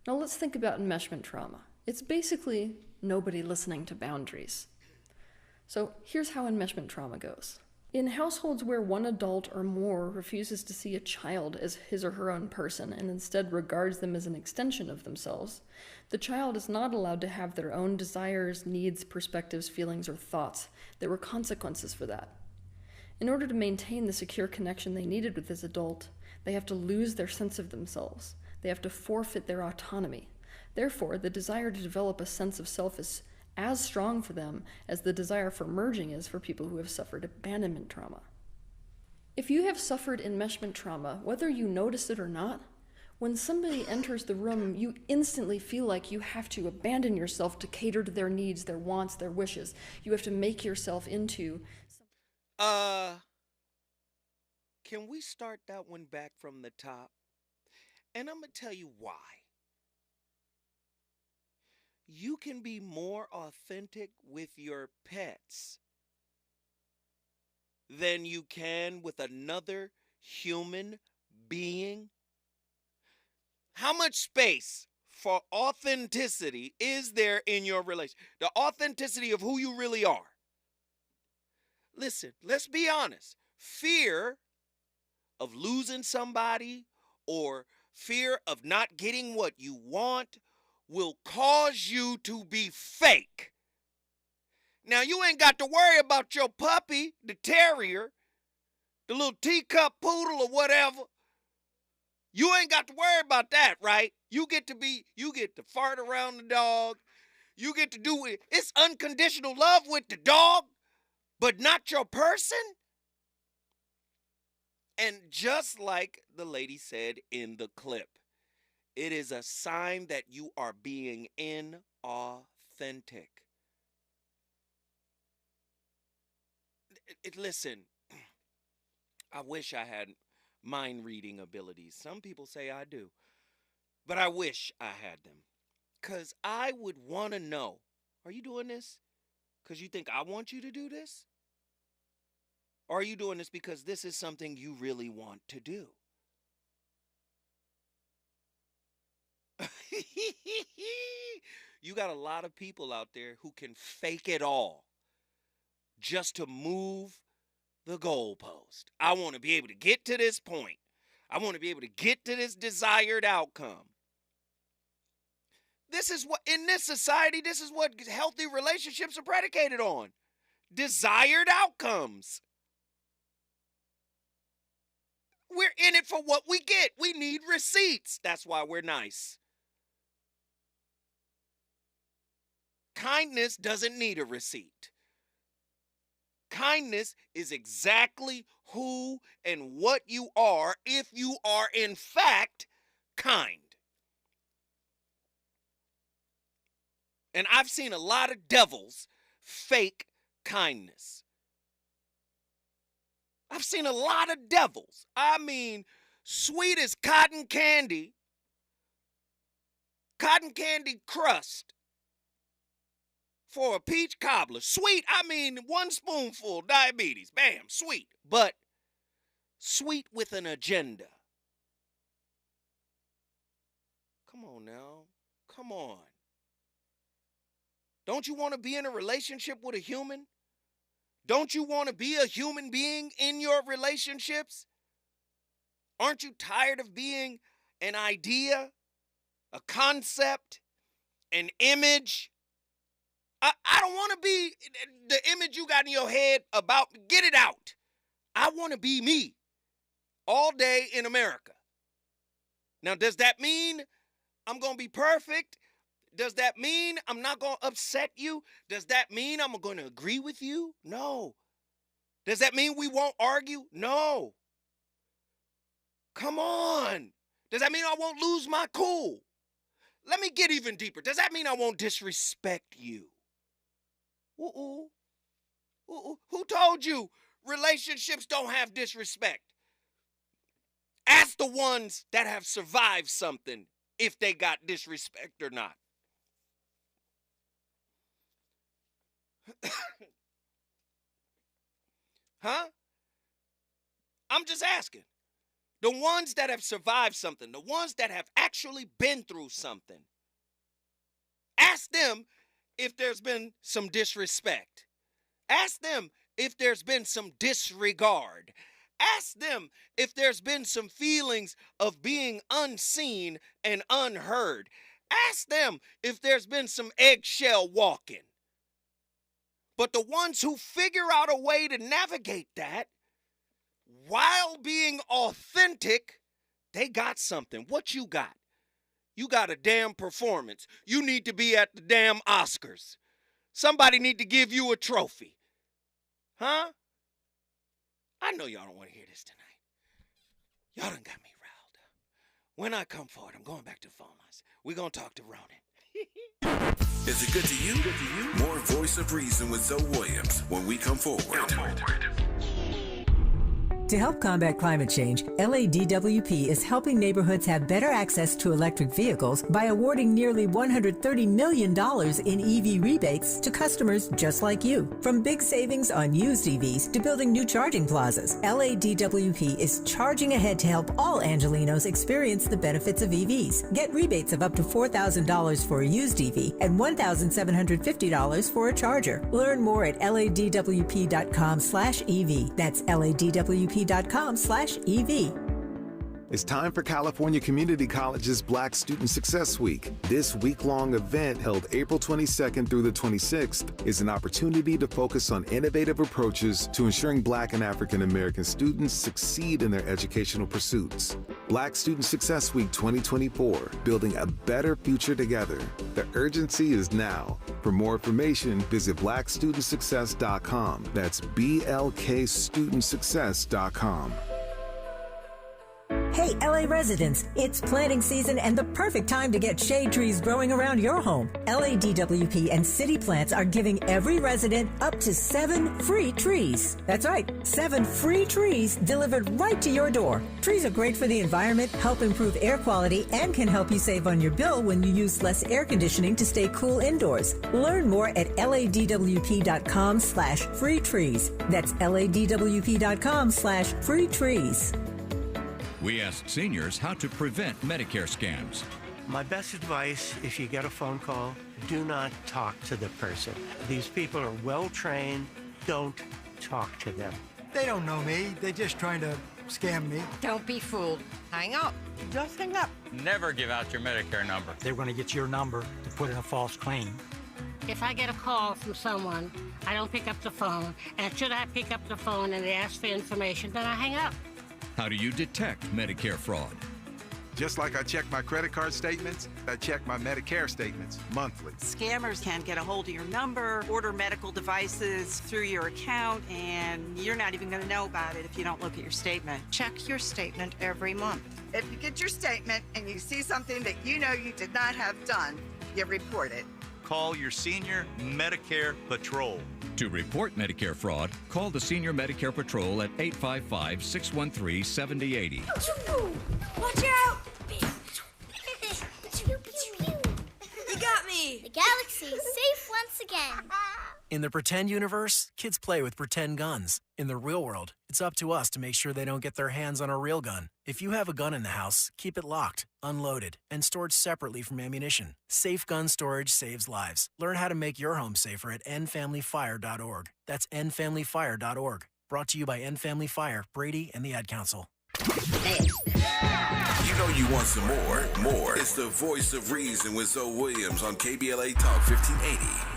Now let's think about enmeshment trauma. It's basically nobody listening to boundaries. So here's how enmeshment trauma goes. In households where one adult or more refuses to see a child as his or her own person and instead regards them as an extension of themselves, the child is not allowed to have their own desires, needs, perspectives, feelings, or thoughts. There were consequences for that. In order to maintain the secure connection they needed with this adult, they have to lose their sense of themselves. They have to forfeit their autonomy. Therefore, the desire to develop a sense of self is as strong for them as the desire for merging is for people who have suffered abandonment trauma. If you have suffered enmeshment trauma, whether you notice it or not, when somebody enters the room, you instantly feel like you have to abandon yourself to cater to their needs, their wants, their wishes. You have to make yourself into... Can we start that one back from the top? And I'm going to tell you why. You can be more authentic with your pets than you can with another human being. How much space for authenticity is there in your relationship? The authenticity of who you really are. Listen, let's be honest. Fear of losing somebody or fear of not getting what you want will cause you to be fake. Now, you ain't got to worry about your puppy, the terrier, the little teacup poodle or whatever. You ain't got to worry about that, right? You get to fart around the dog. You get to do it. It's unconditional love with the dog, but not your person. And just like the lady said in the clip, it is a sign that you are being inauthentic. Listen, I wish I had mind reading abilities. Some people say I do, but I wish I had them. Because I would want to know, are you doing this because you think I want you to do this? Or are you doing this because this is something you really want to do? You got a lot of people out there who can fake it all just to move the goalpost. I want to be able to get to this point. I want to be able to get to this desired outcome. This is what, in this society, this is what healthy relationships are predicated on. Desired outcomes. We're in it for what we get. We need receipts. That's why we're nice. Kindness doesn't need a receipt. Kindness is exactly who and what you are if you are in fact kind. And I've seen a lot of devils fake kindness. I've seen a lot of devils. I mean, sweet as cotton candy crust for a peach cobbler. Sweet, I mean, one spoonful, diabetes, bam, sweet. But sweet with an agenda. Come on now, come on. Don't you want to be in a relationship with a human? Don't you want to be a human being in your relationships? Aren't you tired of being an idea, a concept, an image? I don't want to be the image you got in your head about, get it out. I want to be me all day in America. Now, does that mean I'm going to be perfect? Does that mean I'm not going to upset you? Does that mean I'm going to agree with you? No. Does that mean we won't argue? No. Come on. Does that mean I won't lose my cool? Let me get even deeper. Does that mean I won't disrespect you? Who told you relationships don't have disrespect? Ask the ones that have survived something if they got disrespect or not. Huh? I'm just asking. The ones that have survived something, the ones that have actually been through something, ask them if there's been some disrespect. Ask them if there's been some disregard. Ask them if there's been some feelings of being unseen and unheard. Ask them if there's been some eggshell walking. But the ones who figure out a way to navigate that while being authentic, they got something. What you got? You got a damn performance. You need to be at the damn Oscars. Somebody need to give you a trophy. Huh? I know y'all don't want to hear this tonight. Y'all done got me riled up. When I come forward, I'm going back to the phone lines. We're going to talk to Ronan. Is it good to you? More Voice of Reason with Zoe Williams when we come forward. To help combat climate change, LADWP is helping neighborhoods have better access to electric vehicles by awarding nearly $130 million in EV rebates to customers just like you. From big savings on used EVs to building new charging plazas, LADWP is charging ahead to help all Angelinos experience the benefits of EVs. Get rebates of up to $4,000 for a used EV and $1,750 for a charger. Learn more at ladwp.com/EV. That's ladwp.com/EV. It's time for California Community College's Black Student Success Week. This week-long event, held April 22nd through the 26th, is an opportunity to focus on innovative approaches to ensuring Black and African American students succeed in their educational pursuits. Black Student Success Week 2024, building a better future together. The urgency is now. For more information, visit blackstudentsuccess.com. That's blkstudentsuccess.com. Hey, LA residents, it's planting season and the perfect time to get shade trees growing around your home. LADWP and City Plants are giving every resident up to 7 free trees. That's right, 7 free trees delivered right to your door. Trees are great for the environment, help improve air quality, and can help you save on your bill when you use less air conditioning to stay cool indoors. Learn more at ladwp.com/free trees. That's ladwp.com/free trees. We asked seniors how to prevent Medicare scams. My best advice, if you get a phone call, do not talk to the person. These people are well trained. Don't talk to them. They don't know me. They're just trying to scam me. Don't be fooled. Hang up. Just hang up. Never give out your Medicare number. They're going to get your number to put in a false claim. If I get a call from someone, I don't pick up the phone. And should I pick up the phone and they ask for information, then I hang up. How do you detect Medicare fraud? Just like I check my credit card statements, I check my Medicare statements monthly. Scammers can get a hold of your number, order medical devices through your account, and you're not even going to know about it if you don't look at your statement. Check your statement every month. If you get your statement and you see something that you know you did not have done, you report it. Call your senior Medicare Patrol. To report Medicare fraud, call the Senior Medicare Patrol at 855-613-7080. Watch out! You got me! The galaxy is safe once again. In the pretend universe, kids play with pretend guns. In the real world, it's up to us to make sure they don't get their hands on a real gun. If you have a gun in the house, keep it locked, unloaded, and stored separately from ammunition. Safe gun storage saves lives. Learn how to make your home safer at endfamilyfire.org. That's endfamilyfire.org. Brought to you by End Family Fire, Brady, and the Ad Council. You know you want some more. More. It's the Voice of Reason with Zoe Williams on KBLA Talk 1580.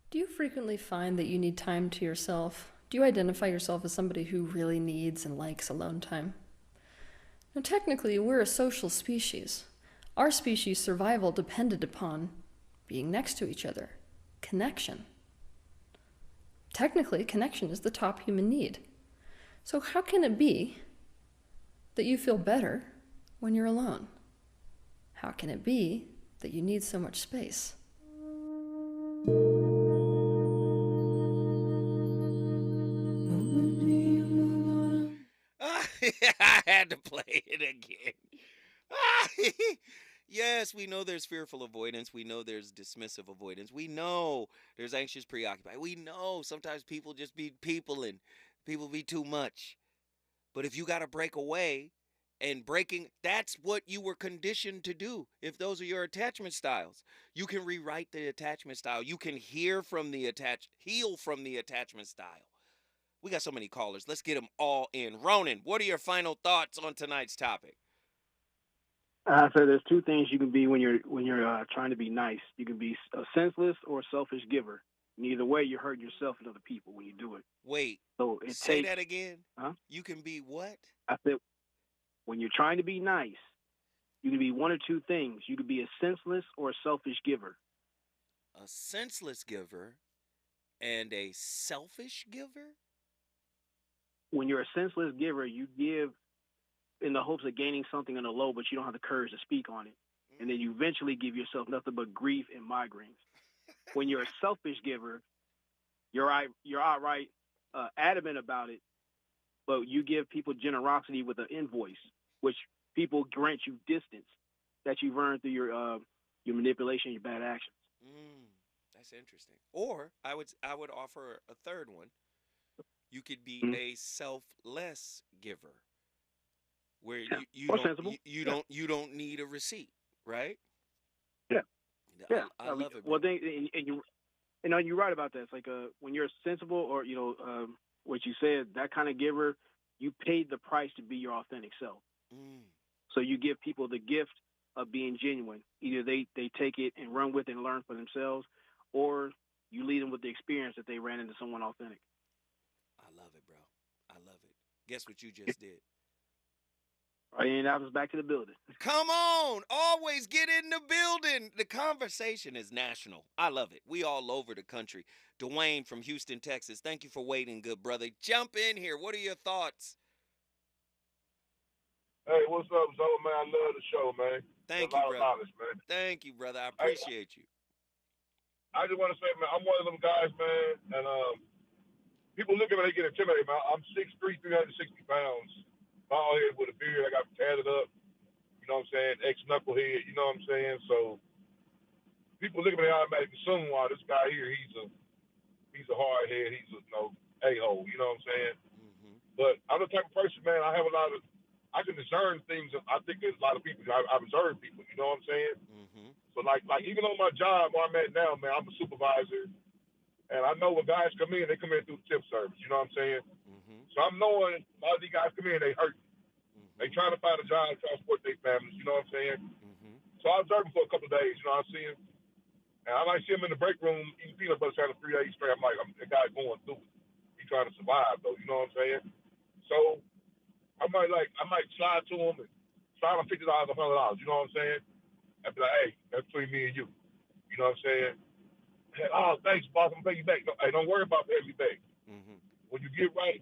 Do you frequently find that you need time to yourself? Do you identify yourself as somebody who really needs and likes alone time? Now, technically, we're a social species. Our species' survival depended upon being next to each other. Connection. Technically, connection is the top human need. So how can it be that you feel better when you're alone? How can it be that you need so much space? I had to play it again. Yes, we know there's fearful avoidance. We know there's dismissive avoidance. We know there's anxious preoccupied. We know sometimes people just be people and people be too much. But if you got to break away and breaking, that's what you were conditioned to do. If those are your attachment styles, you can rewrite the attachment style. You can heal from the attachment style. We got so many callers. Let's get them all in. Ronan, what are your final thoughts on tonight's topic? So there's two things you can be when you're trying to be nice. You can be a senseless or a selfish giver. And either way, you hurt yourself and other people when you do it. Wait. So say that again. Huh? You can be what? I said when you're trying to be nice, you can be one or two things. You could be a senseless or a selfish giver. a senseless giver and a selfish giver? When you're a senseless giver, you give in the hopes of gaining something in the low, but you don't have the courage to speak on it. And then you eventually give yourself nothing but grief and migraines. When you're a selfish giver, you're outright adamant about it, but you give people generosity with an invoice, which people grant you distance that you've earned through your manipulation, your bad actions. That's interesting. Or I would offer a third one. You could be a selfless giver, where you don't need a receipt, right? Yeah, I love it. Well, you're right about that. It's like when you're sensible, or what you said, that kind of giver, you paid the price to be your authentic self. So you give people the gift of being genuine. Either they take it and run with it and learn for themselves, or you lead them with the experience that they ran into someone authentic. I love it, bro. I love it. Guess what you just did? And I was back to the building. Come on. Always get in the building. The conversation is national. I love it. We all over the country. Dwayne from Houston, Texas. Thank you for waiting, good brother. Jump in here. What are your thoughts? Hey, what's up, Zoe, man? I love the show, man. Thank you, brother. Knowledge, man. Thank you, brother. I appreciate you. I just want to say, man, I'm one of them guys, man, and people look at me, they get intimidated, man. I'm 6'3", 360 pounds, bald head with a beard. I got tatted up, you know what I'm saying, ex-knucklehead, you know what I'm saying? So people look at me, they automatically assume, wow, this guy here, he's a hard head, he's a a-hole, you know what I'm saying? But I'm the type of person, man, I can discern things. I think there's a lot of people, I observe people, you know what I'm saying? So like even on my job where I'm at now, man, I'm a supervisor, and I know when guys come in, they come in through tip service, you know what I'm saying? So I'm knowing a lot of these guys come in, they hurt. They trying to find a job, transport their families, you know what I'm saying? So I observe them for a couple of days, you know, I see him, and I might see him in the break room eating peanut butter sandwich 3 days straight. I'm like, the guy going through it. He's trying to survive though, you know what I'm saying? So I might slide to him and slide him $50, $100, you know what I'm saying? I'd be like, hey, that's between me and you. You know what I'm saying? Hey, oh, thanks, boss. I'm going to pay you back. Hey, don't worry about paying me back. When you get right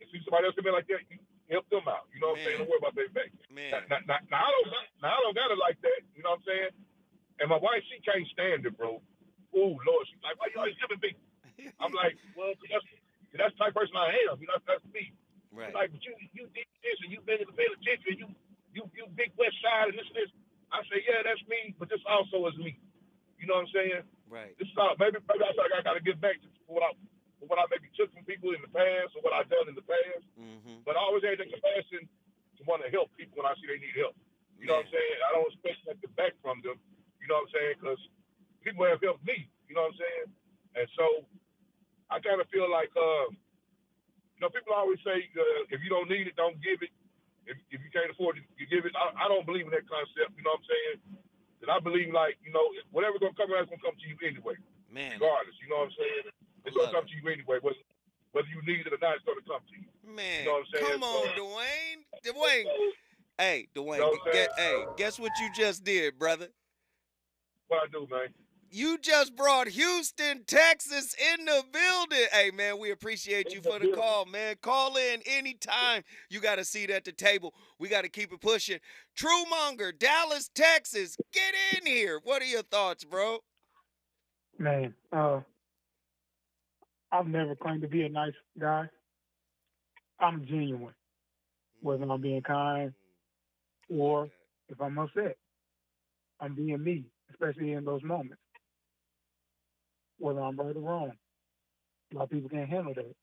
and see somebody else come in like that, you help them out. You know what I'm saying? Don't worry about paying back. Now, I don't got it like that. You know what I'm saying? And my wife, she can't stand it, bro. Oh, Lord. She's like, why you always giving me? I'm like, well, that's the type of person I am. You know, that's me. Right. Like, but you did this, and you've been paying attention, you big West Side and this and this. I say, yeah, that's me, but this also is me. You know what I'm saying? Right. This is maybe I feel like I got to get back to what I maybe took from people in the past or what I've done in the past. But I always had the compassion to want to help people when I see they need help. You know what I'm saying? I don't expect nothing back from them. You know what I'm saying? Because people have helped me. You know what I'm saying? And so I kind of feel like, people always say, if you don't need it, don't give it. If you can't afford it, you give it. I don't believe in that concept. You know what I'm saying? Because I believe, like, whatever's going to come around is going to come to you anyway. Man. Regardless. You know what I'm saying? It's going to come to you anyway. Whether you need it or not, it's going to come to you. Man, you know what I'm saying? Come on, Dwayne. Hey, Dwayne, you know guess what you just did, brother? What I do, man? You just brought Houston, Texas in the building. Hey, man, we appreciate you for the call, man. Call in anytime. You got a seat at the table. We got to keep it pushing. True Monger, Dallas, Texas. Get in here. What are your thoughts, bro? Man, I've never claimed to be a nice guy. I'm genuine, whether I'm being kind or if I'm upset. I'm being me, especially in those moments. Whether I'm right or wrong. A lot of people can't handle that.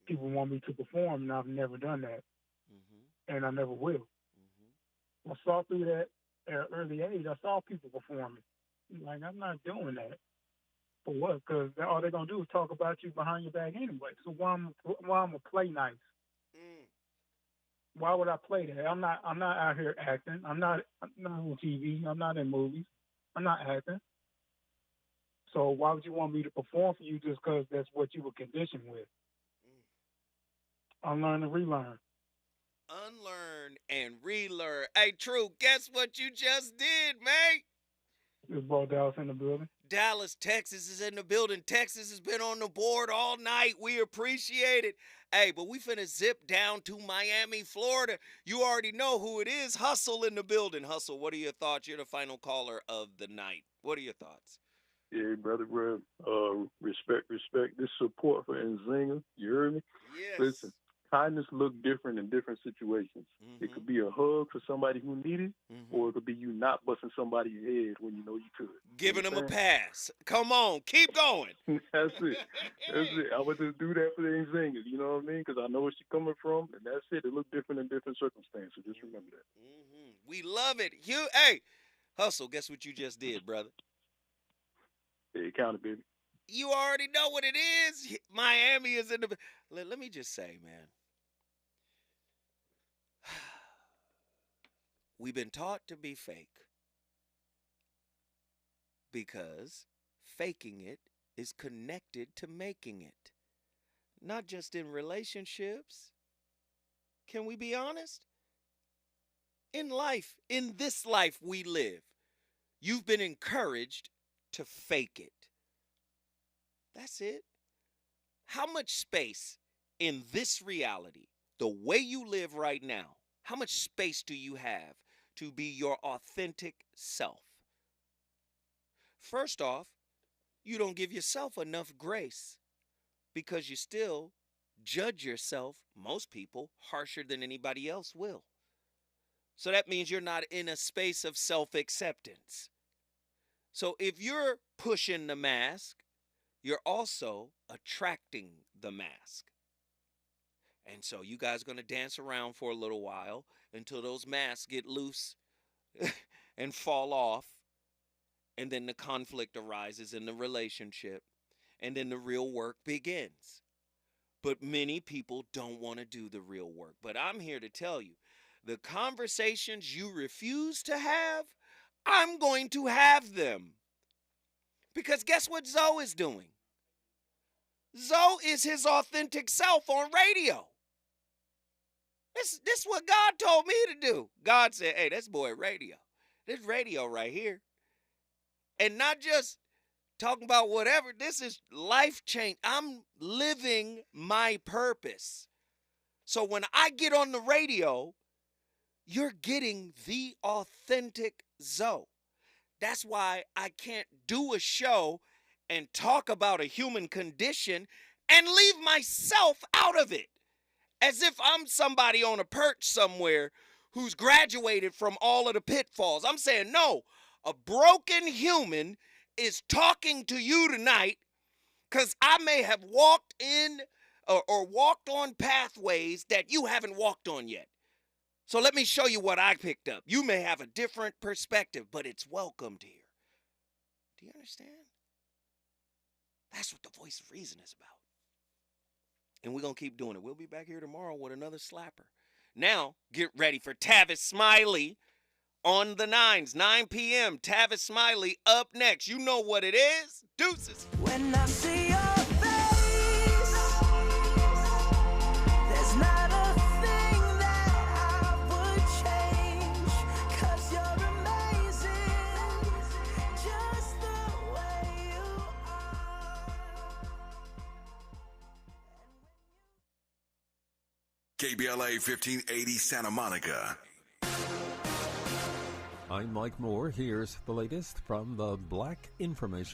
People want me to perform, and I've never done that. And I never will. I saw through that at an early age. I saw people performing. Like, I'm not doing that. For what? Because all they're going to do is talk about you behind your back anyway. So why I'm going to play nice? Why would I play that? I'm not out here acting. I'm not on TV. I'm not in movies. I'm not acting. So why would you want me to perform for you just because that's what you were conditioned with? Unlearn and relearn. Unlearn and relearn. Hey, True, guess what you just did, man? This ball Dallas in the building. Dallas, Texas is in the building. Texas has been on the board all night. We appreciate it. Hey, but we finna zip down to Miami, Florida. You already know who it is. Hustle in the building. Hustle, what are your thoughts? You're the final caller of the night. What are your thoughts? Yeah, brother, respect. This support for Nzinga. You heard me? Yes. Listen, kindness look different in different situations. It could be a hug for somebody who needed, or it could be you not busting somebody's head when you know you could. Giving them a pass. Come on, keep going. That's it. That's it. I would just do that for the Nzinga. You know what I mean? Because I know where she's coming from, and that's it. It look different in different circumstances. Just remember that. We love it. Hey, Hustle, guess what you just did, brother? Yeah, count it, baby. You already know what it is. Miami is in the... Let me just say, man. We've been taught to be fake because faking it is connected to making it. Not just in relationships. Can we be honest? In life, in this life we live, you've been encouraged to fake it. That's it. How much space in this reality, the way you live right now, how much space do you have to be your authentic self? First off, you don't give yourself enough grace because you still judge yourself, most people, harsher than anybody else will. So that means you're not in a space of self-acceptance. So if you're pushing the mask, you're also attracting the mask. And so you guys are going to dance around for a little while until those masks get loose and fall off. And then the conflict arises in the relationship. And then the real work begins. But many people don't want to do the real work. But I'm here to tell you, the conversations you refuse to have, I'm going to have them. Because guess what Zoe is doing? Zoe is his authentic self on radio. This is what God told me to do. God said, hey, that's boy radio. This radio right here. And not just talking about whatever. This is life change. I'm living my purpose. So when I get on the radio, you're getting the authentic Zoe. That's why I can't do a show and talk about a human condition and leave myself out of it. As if I'm somebody on a perch somewhere who's graduated from all of the pitfalls. I'm saying, no, a broken human is talking to you tonight because I may have walked in or walked on pathways that you haven't walked on yet. So let me show you what I picked up. You may have a different perspective, but it's welcomed here. Do you understand? That's what the voice of reason is about. And we're going to keep doing it. We'll be back here tomorrow with another slapper. Now, get ready for Tavis Smiley on the 9s, 9 p.m. Tavis Smiley up next. You know what it is. Deuces. When I see your face, there's not a thing that I would change, 'cause you're amazing, just the way you are. KBLA 1580 Santa Monica. I'm Mike Moore. Here's the latest from the Black Information